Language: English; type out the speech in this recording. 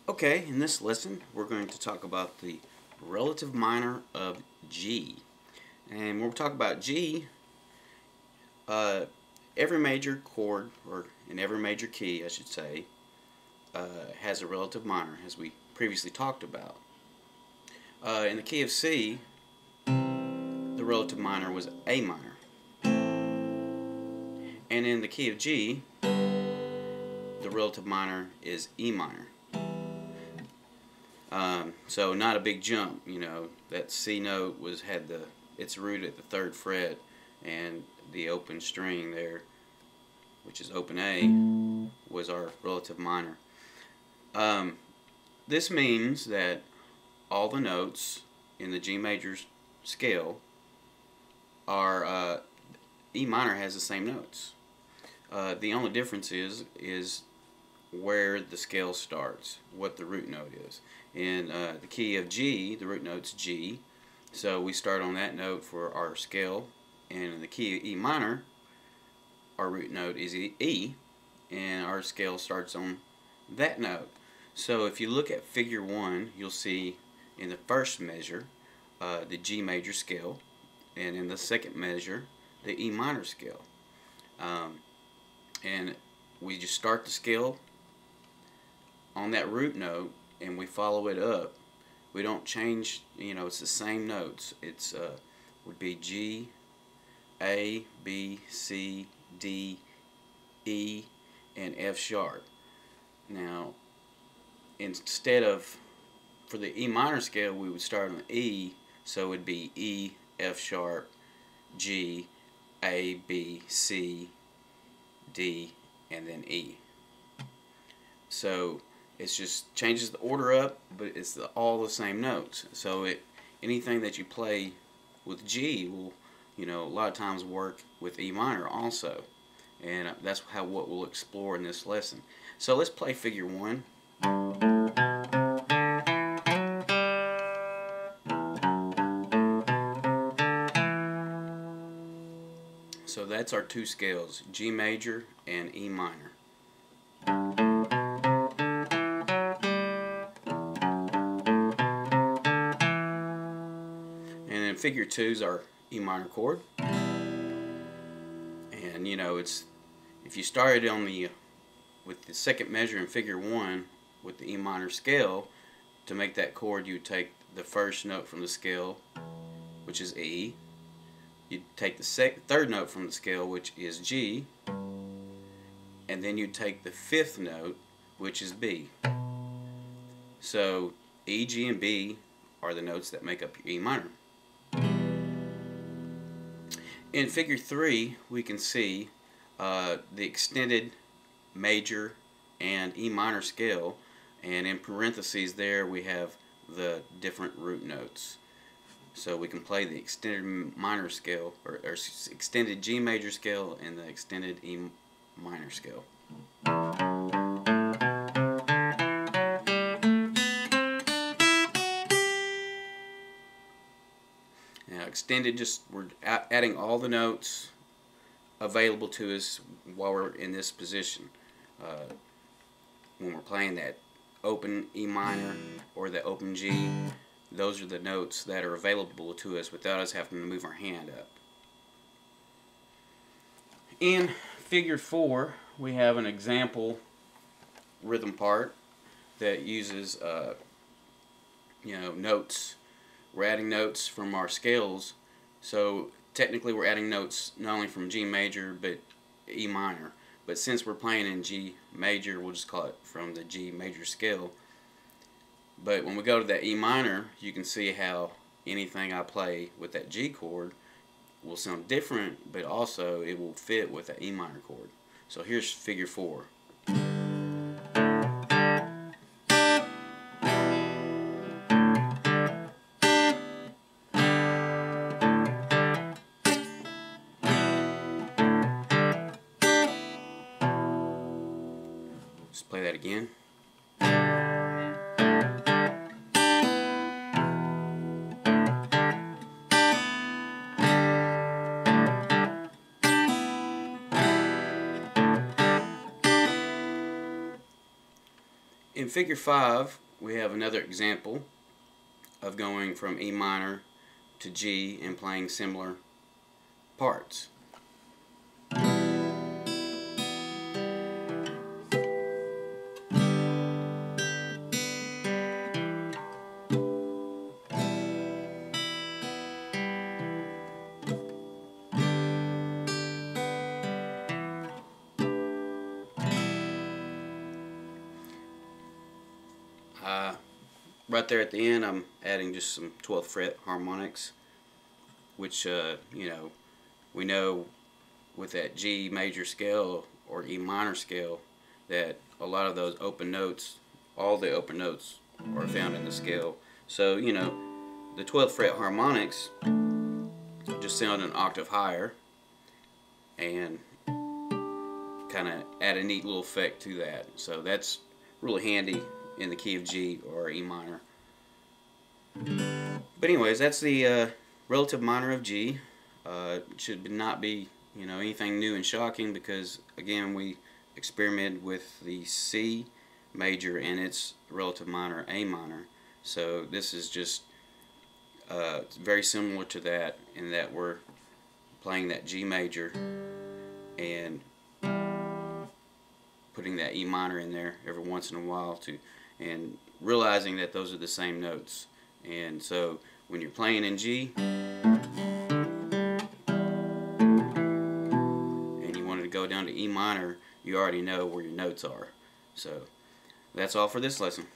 Okay, in this lesson we're going to talk about the relative minor of G. And when we talk about G, every major chord, or in every major key I should say, has a relative minor, as we previously talked about. In the key of C, the relative minor was A minor. And in the key of G, the relative minor is E minor. So not a big jump, you know. That C note had its root at the 3rd fret, and the open string there, which is open A, was our relative minor. This means that all the notes in the G major scale are E minor has the same notes. The only difference is where the scale starts, what the root note is. In the key of G, the root note's G, so we start on that note for our scale. And in the key of E minor, our root note is E, and our scale starts on that note. So if you look at figure 1, you'll see in the first measure the G major scale, and in the second measure the E minor scale. And we just start the scale on that root note and we follow it up. We don't change, you know, it's the same notes. It's would be G, A, B, C, D, E, and F sharp. Now, instead of, for the E minor scale, we would start on E, so it would be E, F sharp, G, A, B, C, D, and then E. So it just changes the order up, but it's all the same notes. So anything that you play with G will, you know, a lot of times work with E minor also. And that's what we'll explore in this lesson. So let's play figure 1. So that's our two scales, G major and E minor. And then figure 2 is our E minor chord. And you know, if you started with the second measure in figure 1 with the E minor scale, to make that chord you would take the first note from the scale, which is E. You'd take the third note from the scale, which is G, and then you'd take the 5th note, which is B. So E, G, and B are the notes that make up your E minor. In figure 3, we can see the extended major and E minor scale, and in parentheses there we have the different root notes. So we can play the extended minor scale, or extended G major scale, and the extended E minor scale. Now extended, we're adding all the notes available to us while we're in this position. When we're playing that open E minor or the open G, those are the notes that are available to us without us having to move our hand up. In figure 4, we have an example rhythm part that uses you know, notes. We're adding notes from our scales, so technically we're adding notes not only from G major but E minor. But since we're playing in G major, we'll just call it from the G major scale. But when we go to that E minor, you can see how anything I play with that G chord will sound different, but also it will fit with that E minor chord. So here's figure 4. Let's play that again. In In figure 5, we have another example of going from E minor to G and playing similar parts. Right there at the end, I'm adding just some 12th fret harmonics, which you know, we know with that G major scale or E minor scale that a lot of those open notes, all the open notes, are found in the scale. So you know, the 12th fret harmonics just sound an octave higher and kind of add a neat little effect to that. So that's really handy in the key of G or E minor. But anyways, that's the relative minor of G. It should not be, you know, anything new and shocking, because again we experimented with the C major and its relative minor A minor. So this is just very similar to that, in that we're playing that G major and putting that E minor in there every once in a while and realizing that those are the same notes. And so when you're playing in G and you wanted to go down to E minor, you already know where your notes are. So that's all for this lesson.